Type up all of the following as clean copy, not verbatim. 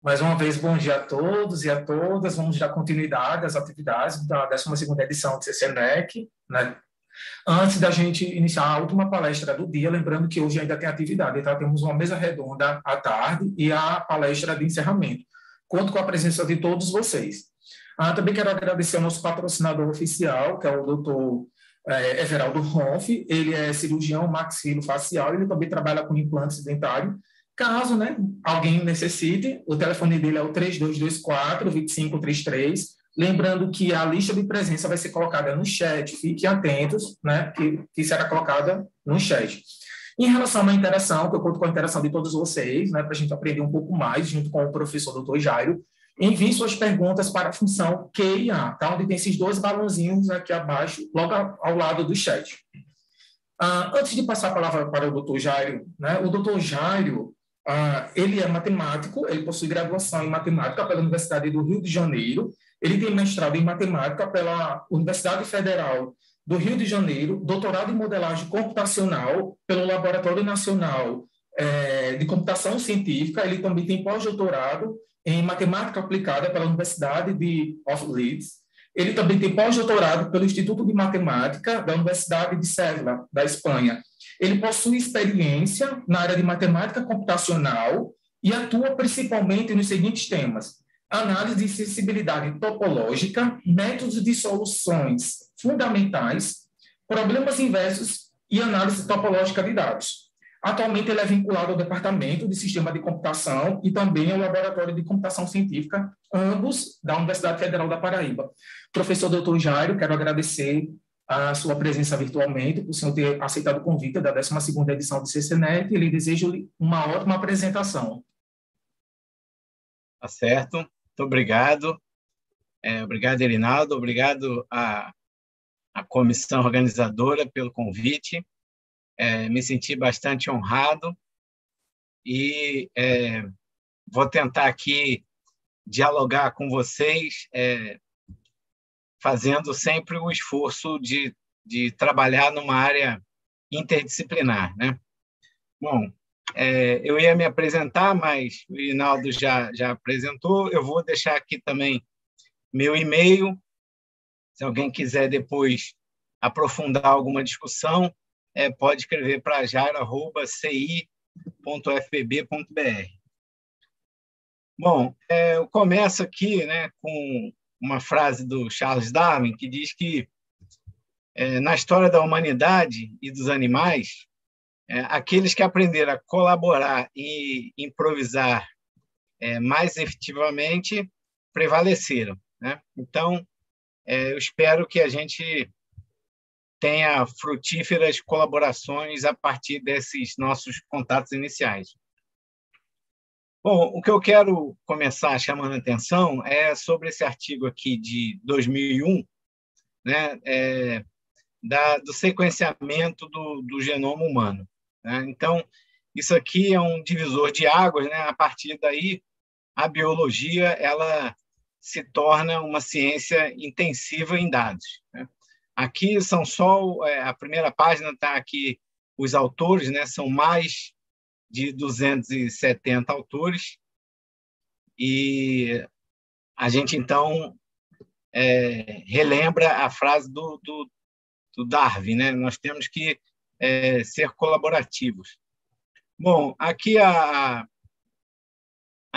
Mais uma vez, bom dia a todos e a todas. Vamos dar continuidade às atividades da 12ª edição do CCNEC, né? Antes da gente iniciar a última palestra do dia, lembrando que hoje ainda tem atividade, tá? Temos uma mesa redonda à tarde e a palestra de encerramento. Conto com a presença de todos vocês. Também quero agradecer ao nosso patrocinador oficial, que é o doutor Everaldo Ronf. Ele é cirurgião maxilofacial, ele também trabalha com implantes dentários. Caso, né, alguém necessite, o telefone dele é o 3224-2533. Lembrando que a lista de presença vai ser colocada no chat. Fiquem atentos, né, que será colocada no chat. Em relação a uma interação, que eu conto com a interação de todos vocês, né, para a gente aprender um pouco mais, junto com o professor Dr. Jairo, envie suas perguntas para a função Q&A, tá? Onde tem esses dois balãozinhos aqui abaixo, logo ao lado do chat. Antes de passar a palavra para o Dr. Jairo, né, o Dr. Jairo, ele é matemático, ele possui graduação em matemática pela Universidade do Rio de Janeiro, ele tem mestrado em matemática pela Universidade Federal do Rio de Janeiro, doutorado em modelagem computacional pelo Laboratório Nacional de Computação Científica, ele também tem pós-doutorado em matemática aplicada pela Universidade of Leeds, ele também tem pós-doutorado pelo Instituto de Matemática da Universidade de Sevilla, da Espanha. Ele possui experiência na área de matemática computacional e atua principalmente nos seguintes temas: análise de sensibilidade topológica, métodos de soluções fundamentais, problemas inversos e análise topológica de dados. Atualmente, ele é vinculado ao Departamento de Sistema de Computação e também ao Laboratório de Computação Científica, ambos da Universidade Federal da Paraíba. Professor Dr. Jairo, quero agradecer a sua presença virtualmente, por o senhor ter aceitado o convite da 12ª edição do CCNET, e lhe desejo uma ótima apresentação. Tá certo, muito obrigado. Obrigado, Erinaldo, obrigado à comissão organizadora pelo convite. Me senti bastante honrado e vou tentar aqui dialogar com vocês, fazendo sempre o esforço de trabalhar numa área interdisciplinar, né? Bom, eu ia me apresentar, mas o Rinaldo já apresentou. Eu vou deixar aqui também meu e-mail, se alguém quiser depois aprofundar alguma discussão, pode escrever para jairo@ci.fbb.br. Bom, eu começo aqui, né, com uma frase do Charles Darwin, que diz que, na história da humanidade e dos animais, aqueles que aprenderam a colaborar e improvisar mais efetivamente prevaleceram, né? Então, eu espero que a gente tenha frutíferas colaborações a partir desses nossos contatos iniciais. Bom, o que eu quero começar chamando a atenção é sobre esse artigo aqui de 2001, né, do sequenciamento do genoma humano, né? Então, isso aqui é um divisor de águas, né? A partir daí, a biologia ela se torna uma ciência intensiva em dados, né? Aqui são só a primeira página, está aqui os autores, né? São mais de 270 autores, e a gente, então, relembra a frase do Darwin, né? Nós temos que ser colaborativos. Bom, aqui a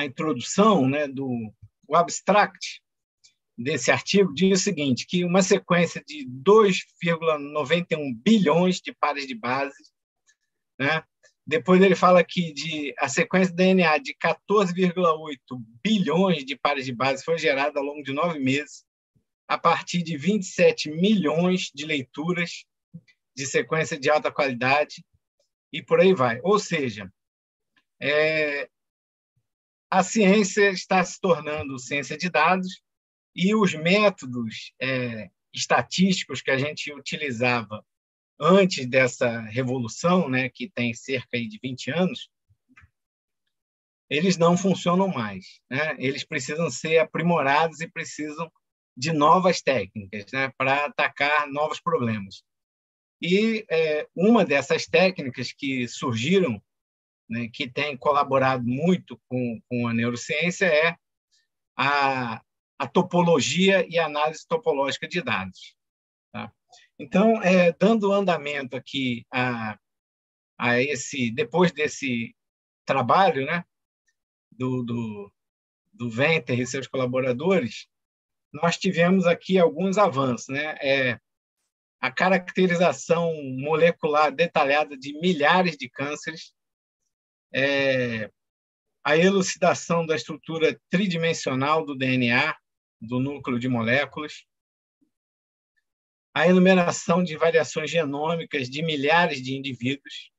introdução, né, o abstract desse artigo diz o seguinte, que uma sequência de 2,91 bilhões de pares de bases, né? Depois ele fala aqui a sequência de DNA de 14,8 bilhões de pares de bases foi gerada ao longo de 9 meses, a partir de 27 milhões de leituras de sequência de alta qualidade, e por aí vai. Ou seja, a ciência está se tornando ciência de dados, e os métodos estatísticos que a gente utilizava antes dessa revolução, né, que tem cerca de 20 anos, eles não funcionam mais, né? Eles precisam ser aprimorados e precisam de novas técnicas, né, para atacar novos problemas. E uma dessas técnicas que surgiram né, que tem colaborado muito com a neurociência é a topologia e a análise topológica de dados. Tá? Então, dando andamento aqui depois desse trabalho, né, do Venter e seus colaboradores, nós tivemos aqui alguns avanços, né? A caracterização molecular detalhada de milhares de cânceres, a elucidação da estrutura tridimensional do DNA, do núcleo de moléculas, a enumeração de variações genômicas de milhares de indivíduos,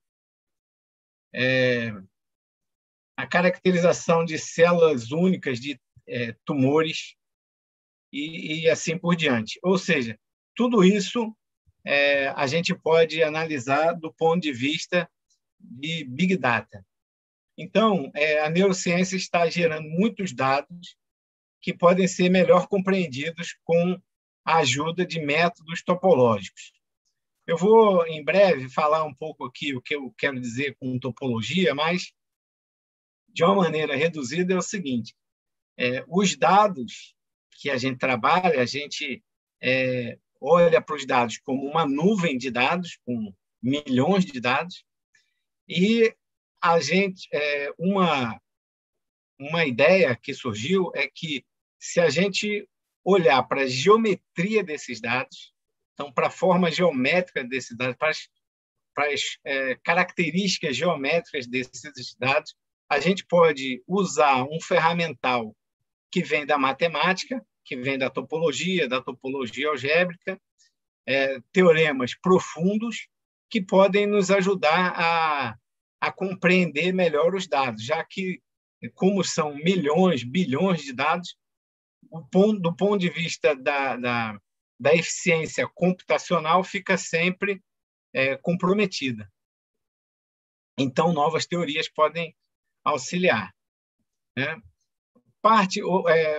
a caracterização de células únicas de tumores e assim por diante. Ou seja, tudo isso a gente pode analisar do ponto de vista de Big Data. Então, a neurociência está gerando muitos dados que podem ser melhor compreendidos com a ajuda de métodos topológicos. Eu vou, em breve, falar um pouco aqui o que eu quero dizer com topologia, mas, de uma maneira reduzida, é o seguinte: os dados que a gente trabalha, a gente olha para os dados como uma nuvem de dados, com milhões de dados, e a gente uma ideia que surgiu é que, se a gente olhar para a geometria desses dados, então, para a forma geométrica desses dados, para as características geométricas desses dados, a gente pode usar um ferramental que vem da matemática, que vem da topologia algébrica, teoremas profundos que podem nos ajudar a compreender melhor os dados, já que, como são milhões, bilhões de dados, do ponto de vista da eficiência computacional fica sempre comprometida. Então, novas teorias podem auxiliar, né?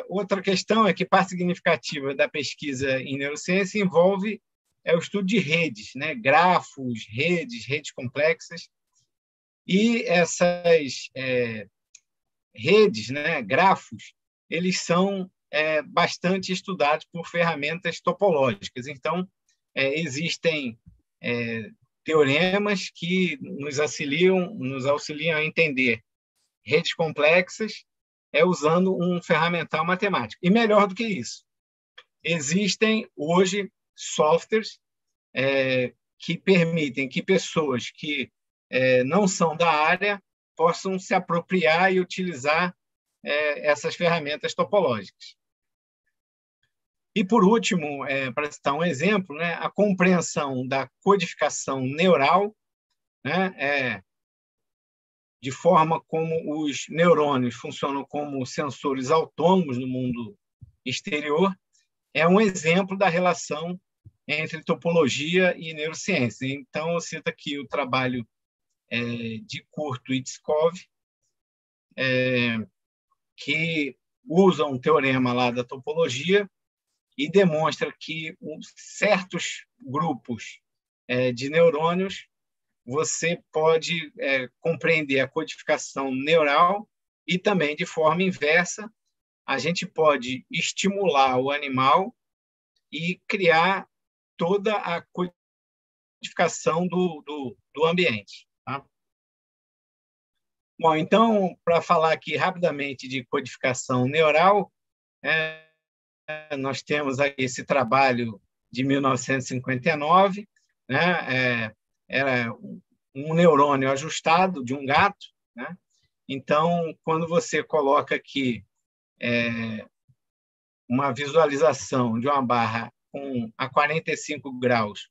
Outra questão é que parte significativa da pesquisa em neurociência envolve o estudo de redes, né? Grafos, redes complexas. E essas redes, né? Grafos, eles são bastante estudados por ferramentas topológicas. Então, existem teoremas que nos auxiliam a entender redes complexas usando um ferramental matemático. E melhor do que isso, existem hoje softwares que permitem que pessoas que não são da área possam se apropriar e utilizar essas ferramentas topológicas. E, por último, para citar um exemplo, né, a compreensão da codificação neural, né, de forma como os neurônios funcionam como sensores autônomos no mundo exterior, é um exemplo da relação entre topologia e neurociência. Então, eu cito aqui o trabalho de Curto e Tskov, que usa um teorema lá da topologia e demonstra que certos grupos de neurônios você pode compreender a codificação neural e também, de forma inversa, a gente pode estimular o animal e criar toda a codificação do ambiente. Tá? Bom, então, para falar aqui rapidamente de codificação neural, nós temos aí esse trabalho de 1959, né? Era um neurônio ajustado de um gato, né? Então, quando você coloca aqui uma visualização de uma barra a 45 graus,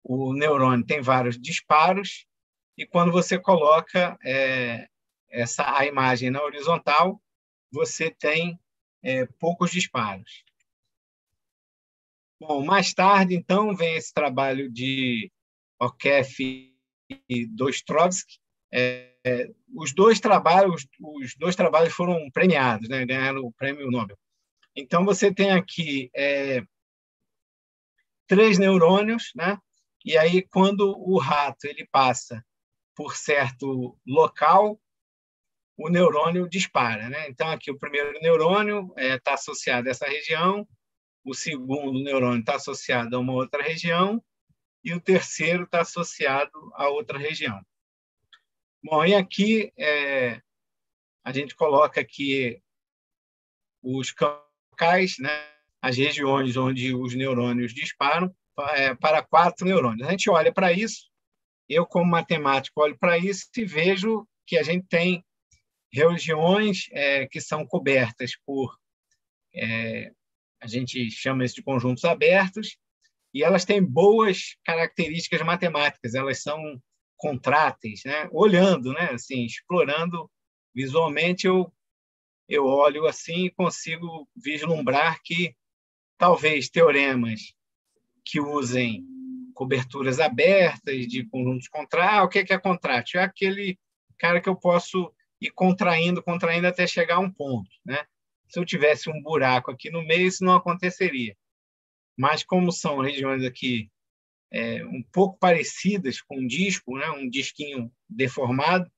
o neurônio tem vários disparos, e quando você coloca a imagem na horizontal, você tem poucos disparos. Bom, mais tarde, então, vem esse trabalho de O'Keefe e Dostrovsky. Os dois trabalhos foram premiados, né? Ganharam o prêmio Nobel. Então, você tem aqui 3 neurônios, né? E aí, quando o rato ele passa por certo local, o neurônio dispara, né? Então, aqui o primeiro neurônio está associado a essa região, o segundo neurônio está associado a uma outra região e o terceiro está associado a outra região. Bom, e aqui a gente coloca aqui os locais, né? As regiões onde os neurônios disparam, para 4 neurônios. A gente olha para isso, eu, como matemático, olho para isso e vejo que a gente tem regiões que são cobertas por, a gente chama isso de conjuntos abertos, e elas têm boas características matemáticas, elas são contráteis, né? Olhando, né? Assim, explorando visualmente, eu olho assim e consigo vislumbrar que talvez teoremas que usem coberturas abertas de conjuntos contráteis. O que é contrátil? É aquele cara que eu posso ir contraindo até chegar a um ponto, né? Se eu tivesse um buraco aqui no meio, isso não aconteceria. Mas como são regiões aqui um pouco parecidas com um disco, né? Um disquinho deformado,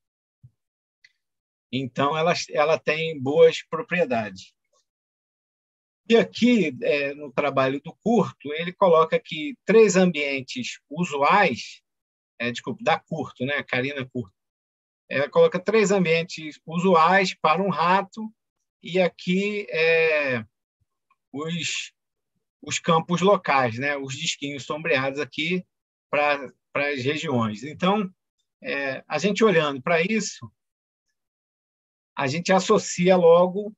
então ela tem boas propriedades. E aqui, no trabalho do Curto, ele coloca aqui 3 ambientes usuais, da Curto, né? Carina Curto. Ela coloca 3 ambientes usuais para um rato, e aqui os campos locais, né? Os disquinhos sombreados aqui para as regiões. Então, a gente olhando para isso, a gente associa logo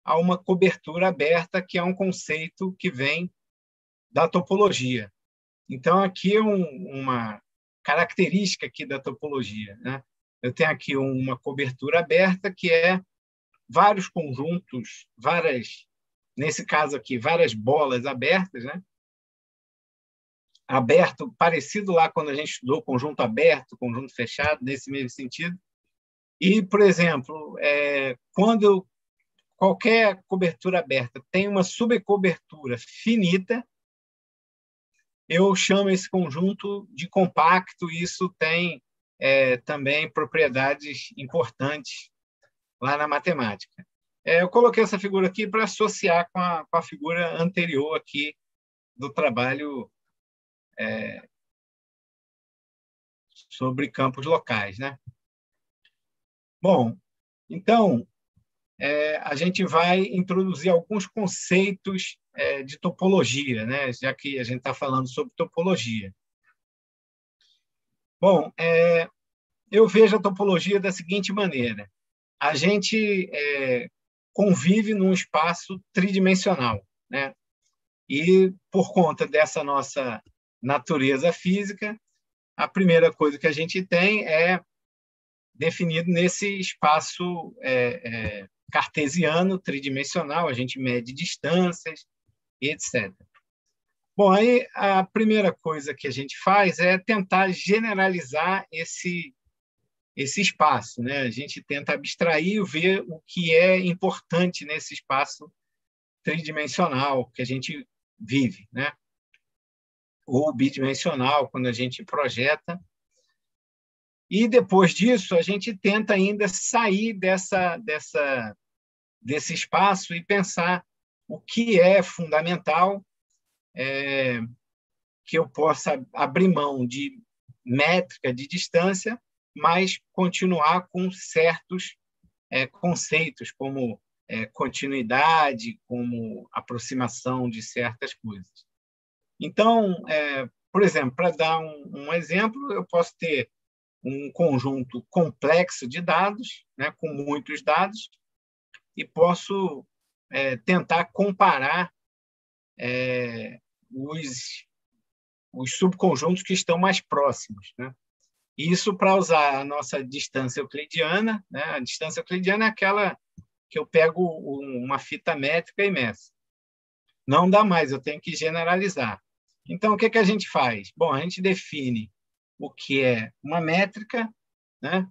a uma cobertura aberta, que é um conceito que vem da topologia. Então, aqui é uma característica aqui da topologia, né? Eu tenho aqui uma cobertura aberta, que é vários conjuntos, nesse caso aqui, várias bolas abertas, né? Aberto, parecido lá quando a gente estudou conjunto aberto, conjunto fechado, nesse mesmo sentido. E, por exemplo, quando qualquer cobertura aberta tem uma subcobertura finita, eu chamo esse conjunto de compacto, e isso tem também propriedades importantes lá na matemática. Eu coloquei essa figura aqui para associar com a figura anterior aqui do trabalho sobre campos locais, né? Bom, então, a gente vai introduzir alguns conceitos de topologia, né? Já que a gente está falando sobre topologia. Bom, eu vejo a topologia da seguinte maneira. A gente convive num espaço tridimensional, né? E, por conta dessa nossa natureza física, a primeira coisa que a gente tem é definido nesse espaço cartesiano, tridimensional, a gente mede distâncias, etc. Bom, aí a primeira coisa que a gente faz é tentar generalizar esse espaço, né? A gente tenta abstrair e ver o que é importante nesse espaço tridimensional que a gente vive, né? Ou bidimensional, quando a gente projeta. E, depois disso, a gente tenta ainda sair desse espaço e pensar o que é fundamental, que eu possa abrir mão de métrica de distância, mas continuar com certos conceitos, como continuidade, como aproximação de certas coisas. Então, por exemplo, para dar um exemplo, eu posso ter um conjunto complexo de dados, né, com muitos dados, e posso tentar comparar os subconjuntos que estão mais próximos, né? Isso para usar a nossa distância euclidiana, né? A distância euclidiana é aquela que eu pego uma fita métrica e meço. Não dá mais, eu tenho que generalizar. Então, o que a gente faz? Bom, a gente define o que é uma métrica, né?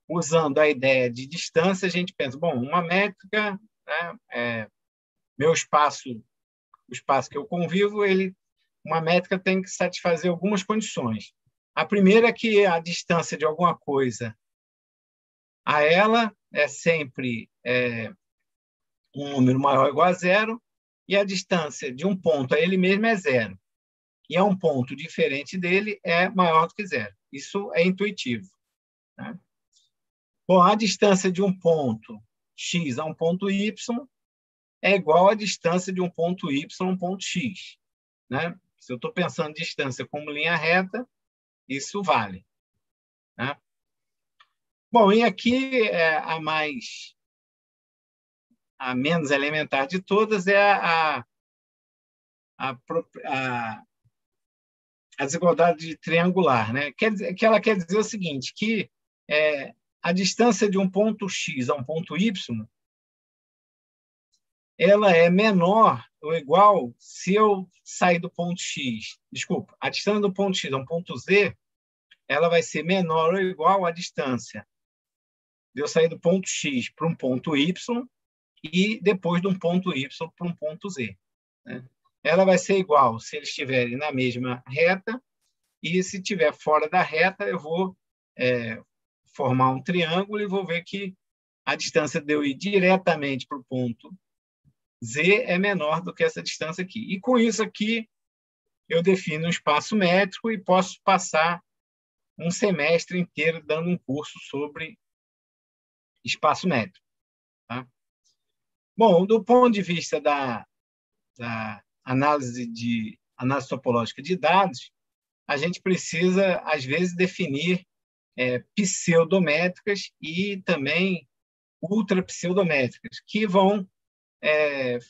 Usando a ideia de distância, a gente pensa, bom, uma métrica, né, meu espaço, o espaço que eu convivo, uma métrica tem que satisfazer algumas condições. A primeira é que a distância de alguma coisa a ela é sempre um número maior ou igual a zero, e a distância de um ponto a ele mesmo é zero. E a um ponto diferente dele é maior do que zero. Isso é intuitivo, né? Bom, a distância de um ponto x a um ponto y é igual à distância de um ponto y a um ponto x, né? Se eu estou pensando em distância como linha reta, isso vale, né? Bom, e aqui a menos elementar de todas é a desigualdade triangular, né? Que ela quer dizer o seguinte, que a distância de um ponto x a um ponto y ela é menor ou igual se eu sair do ponto x. Desculpa, a distância do ponto x a um ponto z ela vai ser menor ou igual à distância de eu sair do ponto x para um ponto y e depois de um ponto y para um ponto z, né? Ela vai ser igual se eles estiverem na mesma reta, e se estiver fora da reta, eu vou formar um triângulo e vou ver que a distância de eu ir diretamente para o ponto z é menor do que essa distância aqui. E com isso aqui, eu defino um espaço métrico e posso passar um semestre inteiro dando um curso sobre espaço métrico, tá? Bom, do ponto de vista da análise topológica de dados, a gente precisa, às vezes, definir pseudométricas e também ultrapseudométricas, que vão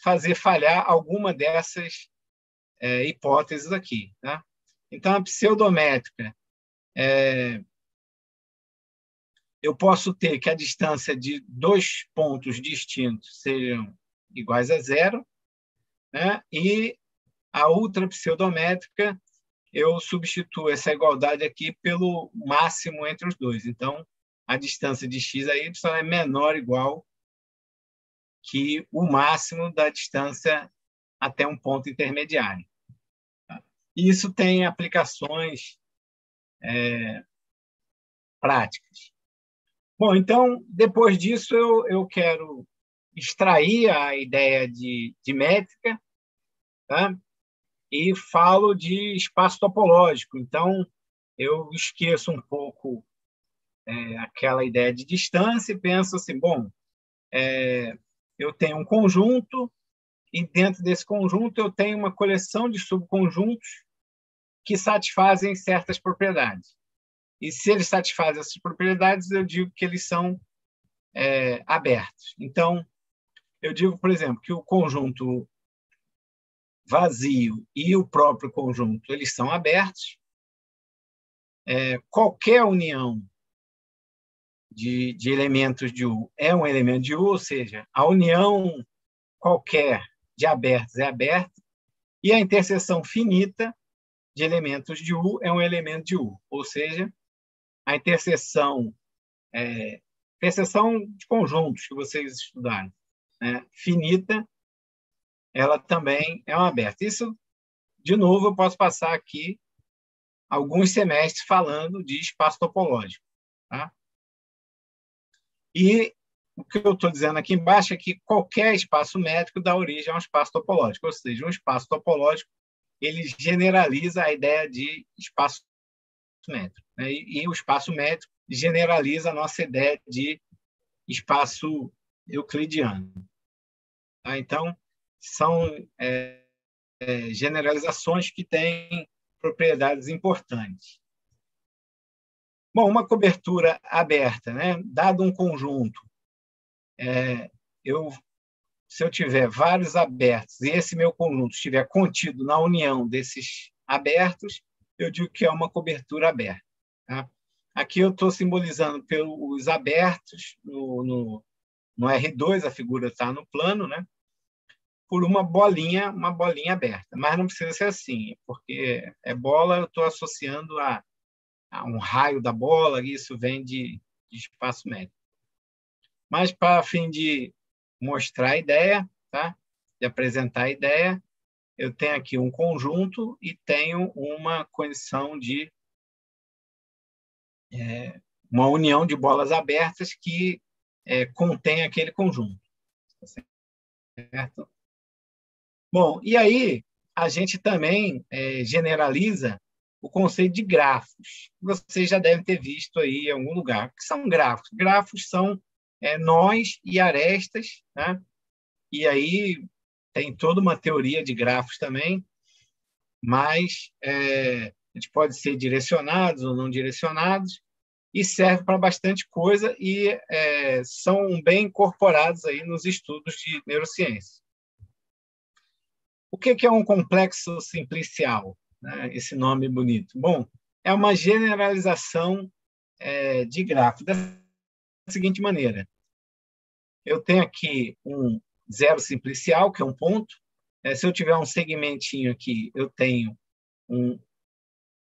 fazer falhar alguma dessas hipóteses aqui, tá? Então, a pseudométrica, eu posso ter que a distância de dois pontos distintos sejam iguais a zero, né? E a ultrapseudométrica, eu substituo essa igualdade aqui pelo máximo entre os dois. Então, a distância de x a y é menor ou igual que o máximo da distância até um ponto intermediário. E isso tem aplicações práticas. Bom, então, depois disso, eu quero extrair a ideia de métrica, tá? E falo de espaço topológico. Então, eu esqueço um pouco aquela ideia de distância e penso assim, bom, eu tenho um conjunto e dentro desse conjunto eu tenho uma coleção de subconjuntos que satisfazem certas propriedades. E se eles satisfazem essas propriedades, eu digo que eles são abertos. Então, eu digo, por exemplo, que o conjunto vazio e o próprio conjunto eles são abertos. Qualquer união de elementos de U é um elemento de U, ou seja, a união qualquer de abertos é aberta, e a interseção finita de elementos de U é um elemento de U, ou seja, a interseção de conjuntos que vocês estudaram, né, finita, ela também é uma aberta. Isso, de novo, eu posso passar aqui alguns semestres falando de espaço topológico, tá? E o que eu estou dizendo aqui embaixo é que qualquer espaço métrico dá origem a um espaço topológico, ou seja, um espaço topológico ele generaliza a ideia de espaço métrico, né? E o espaço métrico generaliza a nossa ideia de espaço euclidiano. Tá? Então, são generalizações que têm propriedades importantes. Bom, uma cobertura aberta, né? Dado um conjunto, se eu tiver vários abertos e esse meu conjunto estiver contido na união desses abertos, eu digo que é uma cobertura aberta. Tá? Aqui eu estou simbolizando pelos abertos no R2, a figura está no plano, né? Por uma bolinha aberta. Mas não precisa ser assim, porque bola eu estou associando a um raio da bola, e isso vem de espaço métrico. Mas, para fim de mostrar a ideia, tá? De apresentar a ideia, eu tenho aqui um conjunto e tenho uma condição de uma união de bolas abertas que contém aquele conjunto. Certo? Bom, e aí a gente também generaliza o conceito de grafos. Vocês já devem ter visto aí em algum lugar. O que são grafos? Grafos são nós e arestas, né? E aí tem toda uma teoria de grafos também, mas a gente pode ser direcionados ou não direcionados, e serve para bastante coisa e são bem incorporados aí nos estudos de neurociência. O que é um complexo simplicial, né? Esse nome bonito. Bom, é uma generalização de grafo da seguinte maneira. Eu tenho aqui um zero simplicial, que é um ponto. Se eu tiver um segmentinho aqui, eu tenho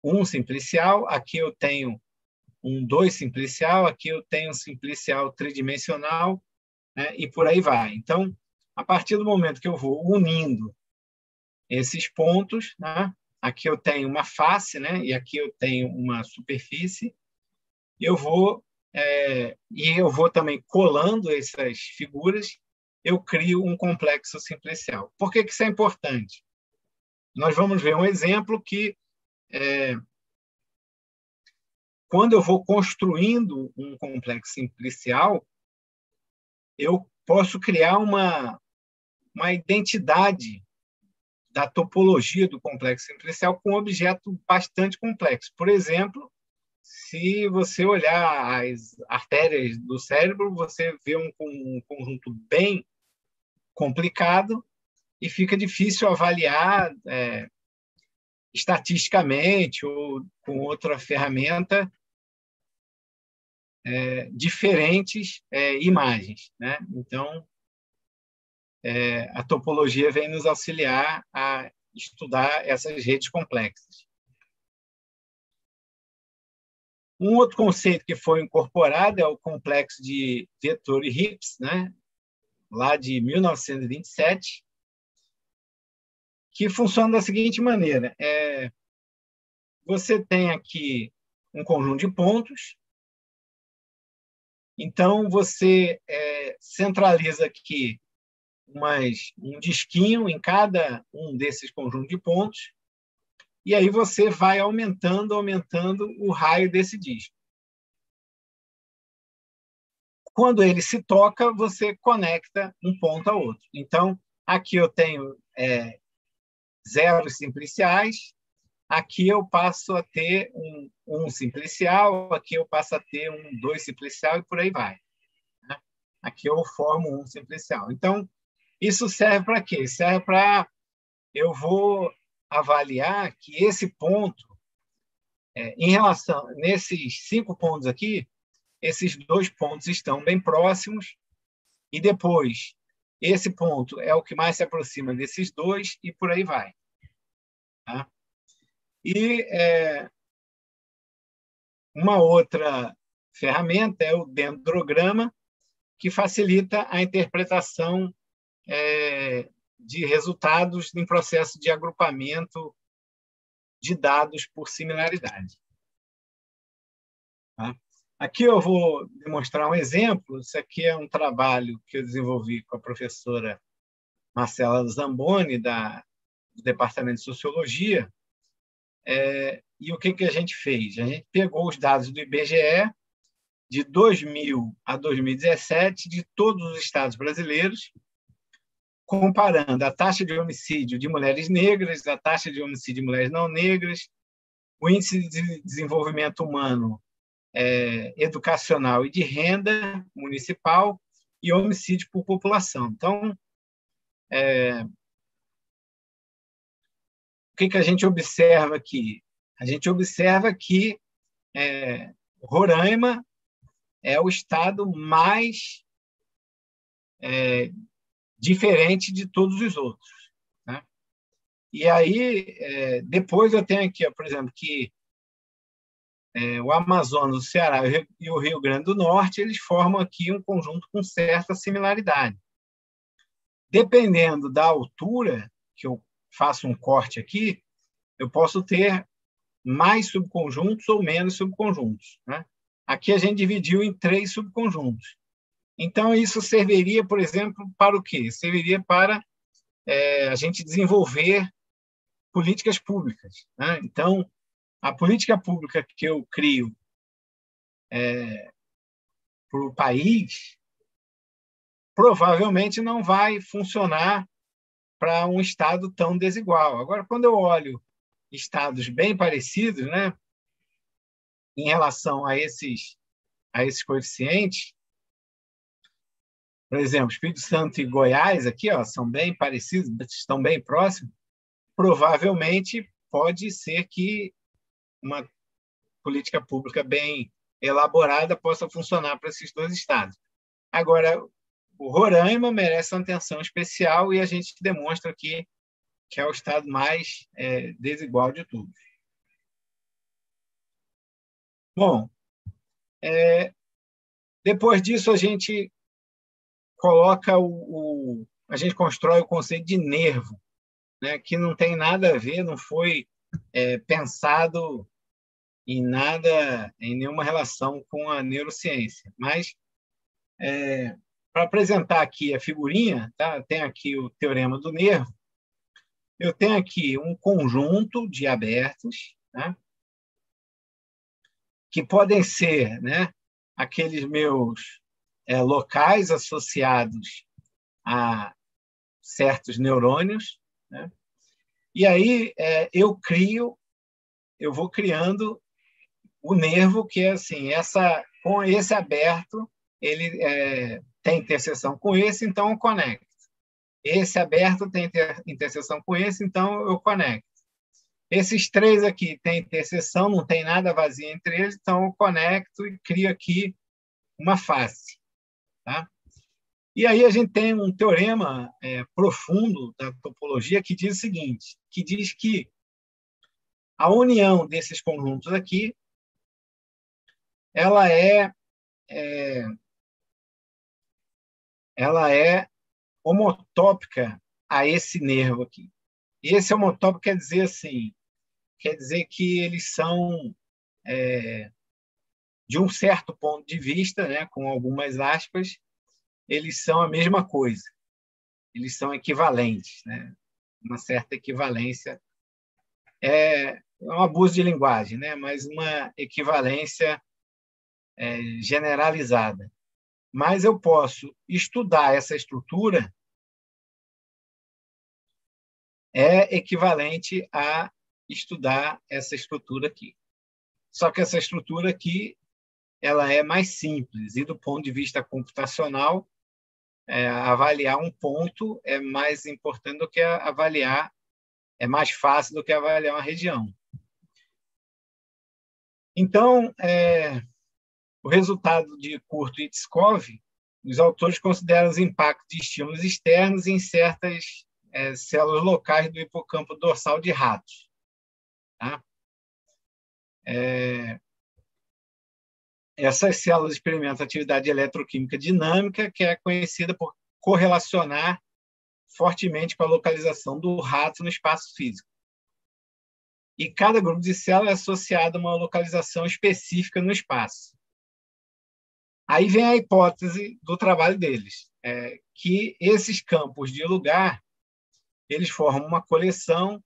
um simplicial. Aqui eu tenho um 2 simplicial. Aqui eu tenho um simplicial tridimensional, né? E por aí vai. Então, a partir do momento que eu vou unindo esses pontos, né? Aqui eu tenho uma face, né? E aqui eu tenho uma superfície. Eu vou também colando essas figuras, eu crio um complexo simplicial. Por que isso é importante? Nós vamos ver um exemplo que, quando eu vou construindo um complexo simplicial, eu posso criar uma identidade da topologia do complexo simplicial com um objeto bastante complexo. Por exemplo, se você olhar as artérias do cérebro, você vê um conjunto bem complicado e fica difícil avaliar estatisticamente ou com outra ferramenta diferentes imagens, né? Então, a topologia vem nos auxiliar a estudar essas redes complexas. Um outro conceito que foi incorporado é o complexo de Vettori-Hipps, né? Lá de 1927, que funciona da seguinte maneira. Você tem aqui um conjunto de pontos, então você centraliza aqui um disquinho em cada um desses conjuntos de pontos, e aí você vai aumentando o raio desse disco. Quando ele se toca, você conecta um ponto ao outro. Então, aqui eu tenho zeros simpliciais, aqui eu passo a ter um simplicial, aqui eu passo a ter um 2 simplicial e por aí vai. Né? Aqui eu formo um simplicial. Então, isso serve para quê? Serve para eu vou avaliar que esse ponto, em relação nesses 5 pontos aqui, esses 2 pontos estão bem próximos e depois esse ponto é o que mais se aproxima desses 2 e por aí vai. Tá? E uma outra ferramenta é o dendrograma, que facilita a interpretação de resultados em processo de agrupamento de dados por similaridade. Tá? Aqui eu vou demonstrar um exemplo. Isso aqui é um trabalho que eu desenvolvi com a professora Marcela Zamboni, do Departamento de Sociologia. E o que a gente fez? A gente pegou os dados do IBGE de 2000 a 2017 de todos os estados brasileiros, comparando a taxa de homicídio de mulheres negras, a taxa de homicídio de mulheres não negras, o índice de desenvolvimento humano educacional e de renda municipal e homicídio por população. Então, o que a gente observa aqui? A gente observa que Roraima é o estado mais diferente de todos os outros. Né? E aí, depois eu tenho aqui, por exemplo, que o Amazonas, o Ceará e o Rio Grande do Norte, eles formam aqui um conjunto com certa similaridade. Dependendo da altura, que eu faço um corte aqui, eu posso ter mais subconjuntos ou menos subconjuntos, né? Aqui a gente dividiu em 3 subconjuntos. Então, isso serviria, por exemplo, para o quê? Serviria para a gente desenvolver políticas públicas, né? Então, a política pública que eu crio para o país provavelmente não vai funcionar para um estado tão desigual. Agora, quando eu olho estados bem parecidos, né, em relação a esses coeficientes, por exemplo, Espírito Santo e Goiás aqui, ó, são bem parecidos, estão bem próximos, provavelmente pode ser que uma política pública bem elaborada possa funcionar para esses 2 estados. Agora, o Roraima merece uma atenção especial e a gente demonstra aqui que é o estado mais desigual de todos. Bom, depois disso a gente coloca a gente constrói o conceito de nervo, né, que não tem nada a ver, não foi pensado em nada, em nenhuma relação com a neurociência. Mas, para apresentar aqui a figurinha, tá? Tem aqui o teorema do nervo. Eu tenho aqui um conjunto de abertos, né, que podem ser, né, aqueles meus locais associados a certos neurônios, né? E aí eu vou criando o nervo, que é assim, com esse aberto, ele tem interseção com esse, então eu conecto. Esse aberto tem interseção com esse, então eu conecto. Esses 3 aqui têm interseção, não tem nada vazio entre eles, então eu conecto e crio aqui uma face. Tá? E aí a gente tem um teorema profundo da topologia que diz o seguinte, que diz que a união desses conjuntos aqui ela é homotópica a esse nervo aqui. Esse homotópico quer dizer assim, quer dizer que eles são de um certo ponto de vista, né, com algumas aspas, eles são a mesma coisa. Eles são equivalentes, né? Uma certa equivalência. É um abuso de linguagem, né? Mas uma equivalência generalizada. Mas eu posso estudar essa estrutura equivalente a estudar essa estrutura aqui. Só que essa estrutura aqui ela é mais simples e do ponto de vista computacional avaliar um ponto é mais importante do que avaliar, é mais fácil do que avaliar uma região. Então, o resultado de Kurth-Itzkov, os autores consideram os impactos de estímulos externos em certas células locais do hipocampo dorsal de ratos. Tá? Essas células experimentam atividade eletroquímica dinâmica, que é conhecida por correlacionar fortemente com a localização do rato no espaço físico. E cada grupo de células é associado a uma localização específica no espaço. Aí vem a hipótese do trabalho deles, que esses campos de lugar eles formam uma coleção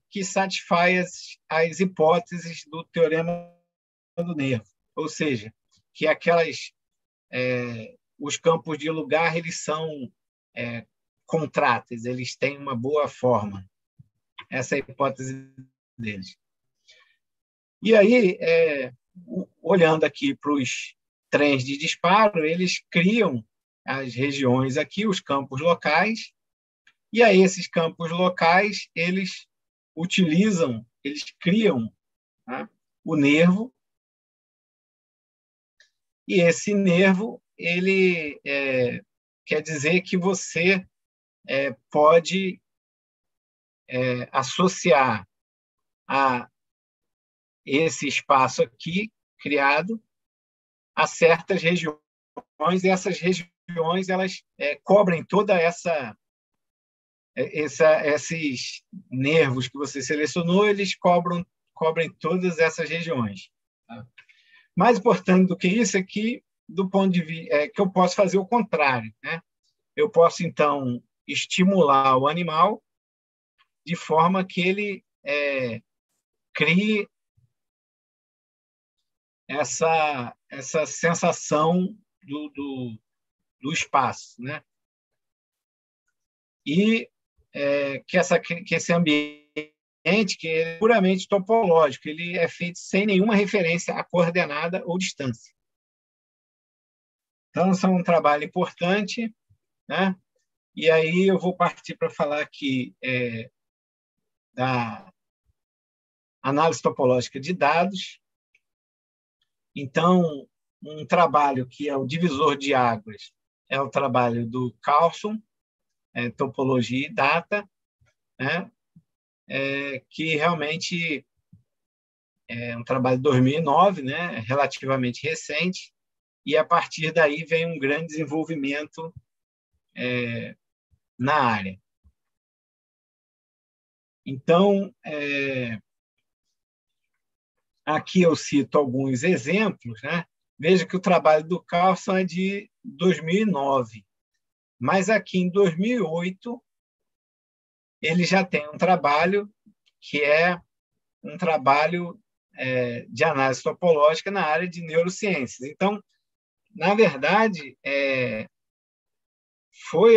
que satisfaz as hipóteses do teorema do nervo, ou seja, que os campos de lugar eles são contráteis, eles têm uma boa forma. Essa é a hipótese deles. E aí, olhando aqui para os trens de disparo, eles criam as regiões aqui, os campos locais, e aí esses campos locais, eles criam, tá, o nervo, e esse nervo, ele quer dizer que você pode associar a esse espaço aqui criado a certas regiões, e essas regiões elas cobrem toda esses nervos que você selecionou, eles cobrem todas essas regiões. Tá? Mais importante do que isso é que, do ponto de vista, que eu posso fazer o contrário, né? Eu posso, então, estimular o animal de forma que ele crie essa sensação do espaço, né? E que esse ambiente, que é puramente topológico, ele é feito sem nenhuma referência a coordenada ou distância. Então, isso é um trabalho importante, né? E aí eu vou partir para falar aqui da análise topológica de dados. Então, um trabalho que é o divisor de águas é o trabalho do Carlson, Topologia e Data, né? Que realmente é um trabalho de 2009, né? Relativamente recente, e a partir daí vem um grande desenvolvimento na área. Então, aqui eu cito alguns exemplos, né? Veja que o trabalho do Carlson é de 2009, mas aqui em 2008 ele já tem um trabalho que é um trabalho de análise topológica na área de neurociências. Então, na verdade, foi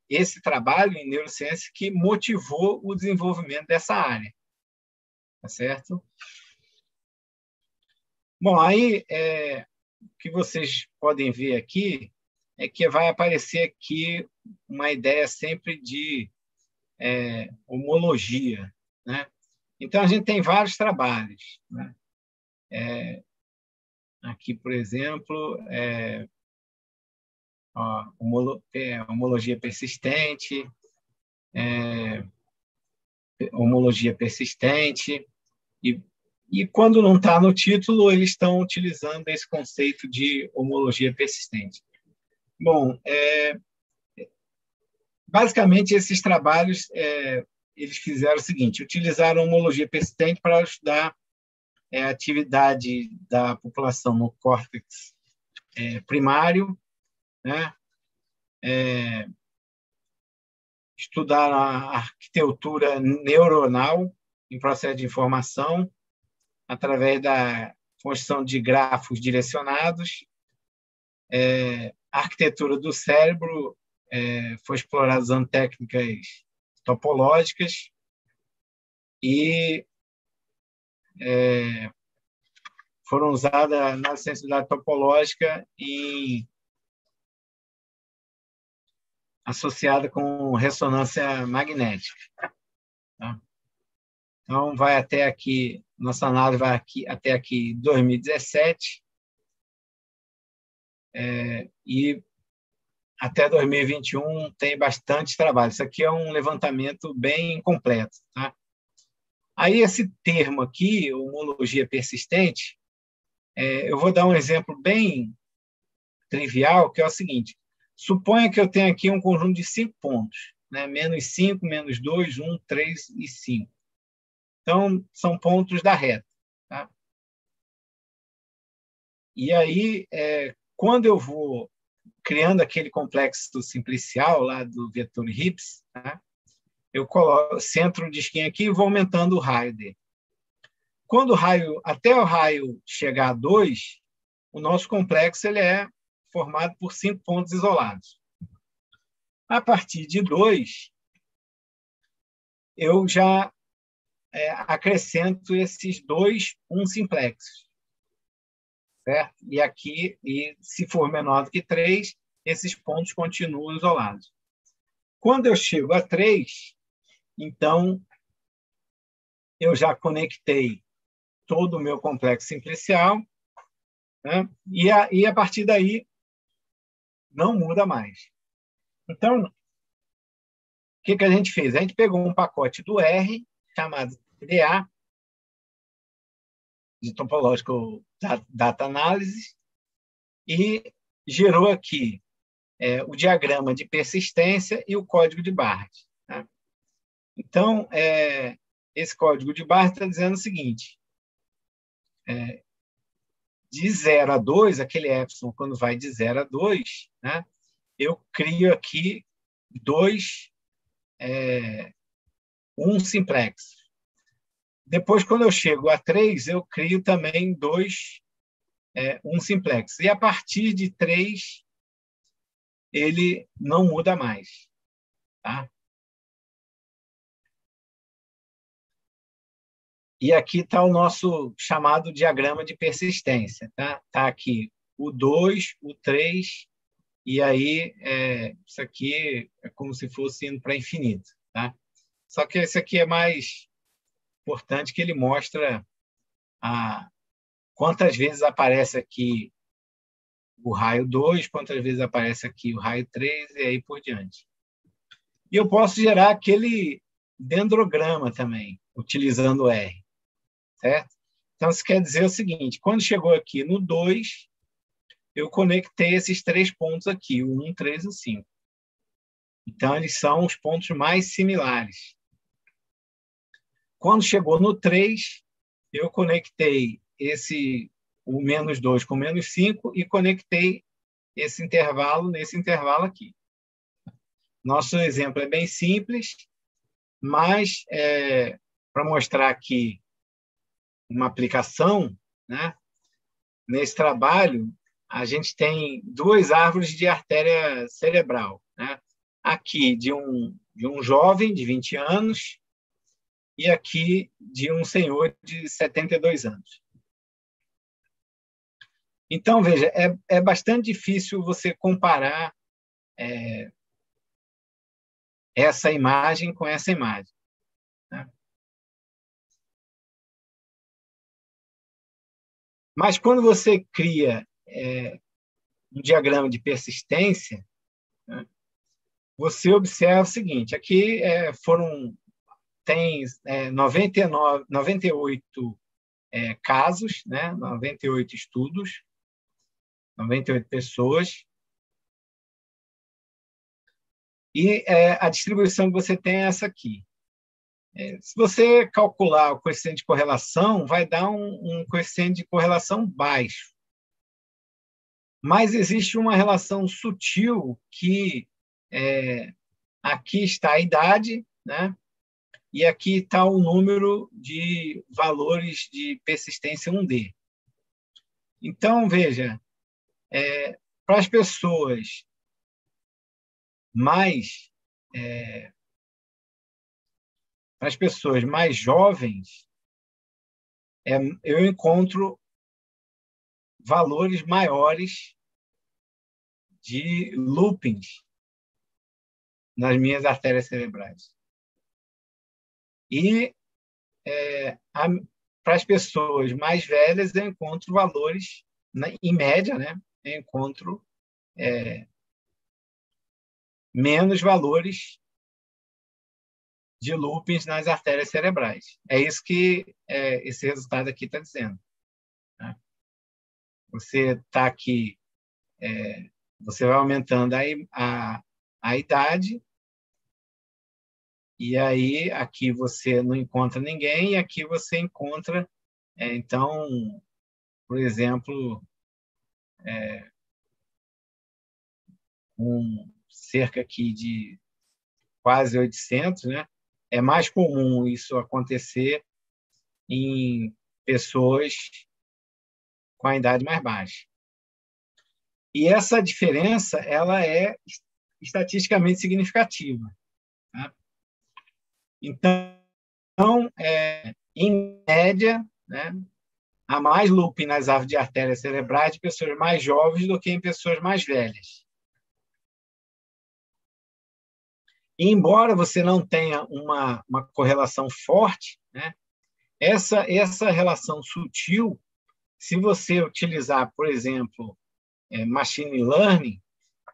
esse trabalho em neurociência que motivou o desenvolvimento dessa área. Tá certo? Bom, aí o que vocês podem ver aqui é que vai aparecer aqui uma ideia sempre de homologia, né? Então, a gente tem vários trabalhos, né? Aqui, por exemplo, homologia persistente, e quando não está no título, eles estão utilizando esse conceito de homologia persistente. Bom, basicamente, esses trabalhos eles fizeram o seguinte: utilizaram homologia persistente para estudar a atividade da população no córtex primário, né? Estudaram a arquitetura neuronal em processo de informação através da construção de grafos direcionados. A arquitetura do cérebro foi explorada usando técnicas topológicas e foram usadas na sensibilidade topológica associada com ressonância magnética. Tá? Então, vai até aqui, nossa análise vai até aqui 2017, e até 2021 tem bastante trabalho. Isso aqui é um levantamento bem completo. Tá? Aí, esse termo aqui, homologia persistente, eu vou dar um exemplo bem trivial, que é o seguinte: suponha que eu tenho aqui um conjunto de 5 pontos, né? -5, -2, 1, 3 e 5. Então, são pontos da reta. Tá? E aí, quando eu vou criando aquele complexo simplicial lá do vetor Rips, tá? Eu centro o disquinho aqui e vou aumentando o raio dele. Quando até o raio chegar a 2, o nosso complexo ele é formado por 5 pontos isolados. A partir de 2, eu já acrescento esses 2 simplexos. Certo? E se for menor do que 3, esses pontos continuam isolados. Quando eu chego a 3, então, eu já conectei todo o meu complexo simplicial, né? E a partir daí, não muda mais. Então, o que a gente fez? A gente pegou um pacote do R, chamado TDA, de Topológico Data Analysis, e gerou aqui o diagrama de persistência e o código de barras. Tá? Então, esse código de barra está dizendo o seguinte: de 0 a 2, aquele epsilon, quando vai de 0 a 2, né, eu crio aqui um simplex. Depois, quando eu chego a 3, eu crio também um simplex. E a partir de 3, ele não muda mais. Tá? E aqui está o nosso chamado diagrama de persistência. Tá? Tá aqui o 2, o 3, e aí isso aqui é como se fosse indo para infinito. Tá? Só que esse aqui é mais importante, que ele mostra quantas vezes aparece aqui o raio 2, quantas vezes aparece aqui o raio 3, e aí por diante. E eu posso gerar aquele dendrograma também, utilizando o R. Certo? Então, isso quer dizer o seguinte: quando chegou aqui no 2, eu conectei esses 3 pontos aqui, o 1, 3 e o 5. Então, eles são os pontos mais similares. Quando chegou no 3, eu conectei o menos 2 com menos 5 e conectei esse intervalo nesse intervalo aqui. Nosso exemplo é bem simples, mas para mostrar aqui uma aplicação, né? Nesse trabalho, a gente tem 2 árvores de artéria cerebral. Né? Aqui, de um jovem de 20 anos e aqui de um senhor de 72 anos. Então, veja, é bastante difícil você comparar essa imagem com essa imagem. Né? Mas quando você cria um diagrama de persistência, né, você observa o seguinte: aqui tem 98 casos, né, 98 estudos, 98 pessoas, e a distribuição que você tem é essa aqui. Se você calcular o coeficiente de correlação, vai dar um coeficiente de correlação baixo. Mas existe uma relação sutil que aqui está a idade, né? E aqui está o número de valores de persistência 1D. Então, veja, para as pessoas mais jovens, eu encontro valores maiores de loopings nas minhas artérias cerebrais. E para as pessoas mais velhas, eu encontro valores, em média, né? Eu encontro menos valores de loopings nas artérias cerebrais. É isso que esse resultado aqui está dizendo. Né? Você está aqui, você vai aumentando a idade, e aí aqui você não encontra ninguém, e aqui você encontra, então, por exemplo, cerca aqui de quase 800, né? É mais comum isso acontecer em pessoas com a idade mais baixa. E essa diferença ela é estatisticamente significativa. Tá? Então, em média, né, há mais looping nas árvores de artérias cerebrais de pessoas mais jovens do que em pessoas mais velhas. E, embora você não tenha uma correlação forte, né, essa relação sutil, se você utilizar, por exemplo, machine learning,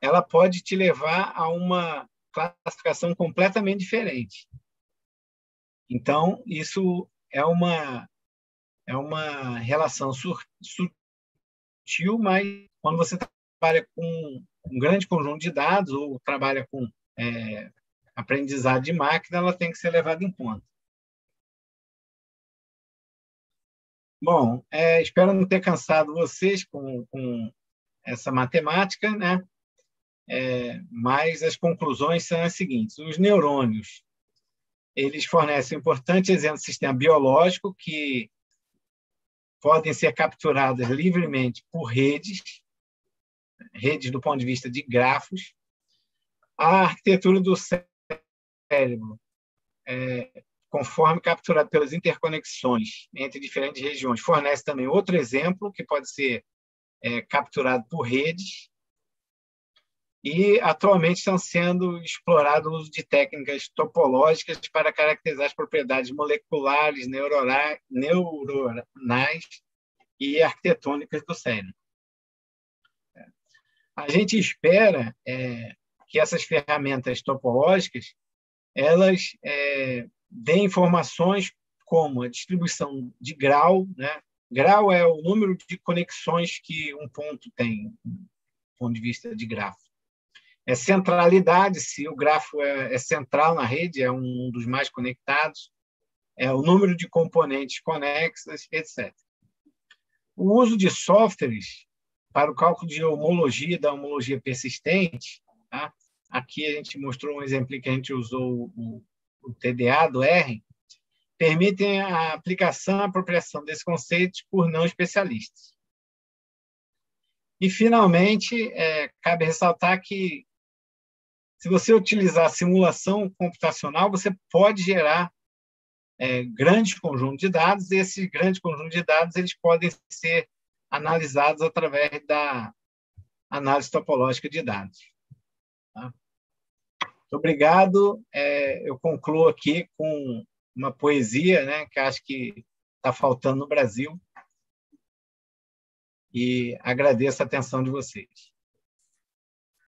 ela pode te levar a uma classificação completamente diferente. Então, isso é uma relação sutil, mas quando você trabalha com um grande conjunto de dados ou trabalha com aprendizado de máquina, ela tem que ser levada em conta. Bom, espero não ter cansado vocês com essa matemática, né? Mas as conclusões são as seguintes. Os neurônios, eles fornecem um importante exemplo de sistema biológico que podem ser capturadas livremente por redes do ponto de vista de grafos. A arquitetura do cérebro, conforme capturado pelas interconexões entre diferentes regiões, fornece também outro exemplo que pode ser capturado por redes. E, atualmente, estão sendo explorados o uso de técnicas topológicas para caracterizar as propriedades moleculares, neuronais e arquitetônicas do cérebro. A gente espera que essas ferramentas topológicas elas deem informações como a distribuição de grau, né? Grau é o número de conexões que um ponto tem, do ponto de vista de grafo. Centralidade, se o grafo é central na rede, é um dos mais conectados, o número de componentes conexas, etc. O uso de softwares para o cálculo de homologia, da homologia persistente, tá? Aqui a gente mostrou um exemplo que a gente usou o TDA do R, permitem a aplicação e apropriação desses conceitos por não especialistas. E, finalmente, cabe ressaltar que, se você utilizar simulação computacional, você pode gerar grandes conjuntos de dados, e esses grandes conjuntos de dados eles podem ser analisados através da análise topológica de dados. Tá? Muito obrigado. Eu concluo aqui com uma poesia, né, que acho que está faltando no Brasil, e agradeço a atenção de vocês.